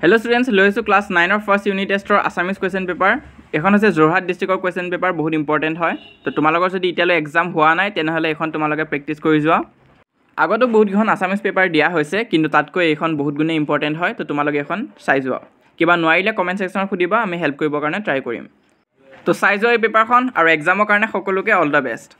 Hello students, লৈছো class 9 ৰ first unit টেষ্টৰ আসামিজ কোৱেশ্চন পেপাৰ। এখন আছে যোৰহাট ডিস্ট্ৰিক্টৰ কোৱেশ্চন পেপাৰ, বহুত ইম্পৰ্টেন্ট হয়। তো তোমালোকৰ যদি ইতিয়ালৈ এক্সাম হোৱা নাই তেনেহলে এখন তোমালোকে প্ৰেক্টিস কৰি যোৱা। আগতো বহুত গিখন আসামিজ পেপাৰ দিয়া হৈছে, কিন্তু তাতকৈ এইখন বহুত গুণে ইম্পৰ্টেন্ট হয়। তো তোমালোকে এখন চাই যোৱা। কিবা নোৱাৰিলে কমেন্ট সেকশনত খুদিবা, আমি হেল্প কৰিবৰ কাৰণে ট্ৰাই কৰিম। তো চাই যোৱা এই পেপাৰখন আৰু এক্সামৰ কাৰণে সকলোকে অল দা বেষ্ট।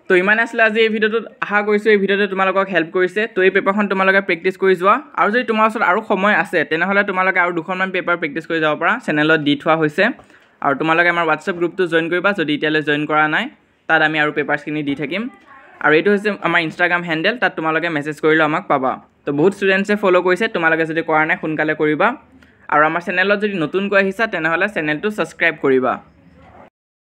তো ইমান আসলে আজি এই ভিডিওটো আশা কৰিছো এই ভিডিওতে তোমালোকক হেল্প কৰিছে। তো এই পেপাৰখন তোমালোকে প্ৰেক্টিস কৰি যোৱা, আৰু যদি তোমাৰ ওচৰত আৰু সময় আছে তেনেহলে তোমালোকে আৰু দুখনমান পেপাৰ প্ৰেক্টিস কৰি যাব পাৰা। চেনেলত দি থোৱা হৈছে, আৰু তোমালোকে আমাৰ WhatsApp গ্ৰুপটো জয়েন কৰিবা যদি ইতিয়ালৈ জয়েন কৰা নাই। তাত আমি আৰু পেপাৰছখিনি দি থাকিম। আৰু এইটো হৈছে আমাৰ ইনষ্টাগ্ৰাম হেণ্ডেল, তাত তোমালোকে মেছেজ কৰিলে আমাক পাবা। তো বহুত ষ্টুডেণ্টছে ফলো কৰিছে, তোমালোকে যদি কৰা নাই সোনকালে কৰিবা। আৰু আমাৰ চেনেলত যদি নতুনকৈ আহিছা তেনেহলে চেনেলটো সাবস্ক্ৰাইব কৰিবা।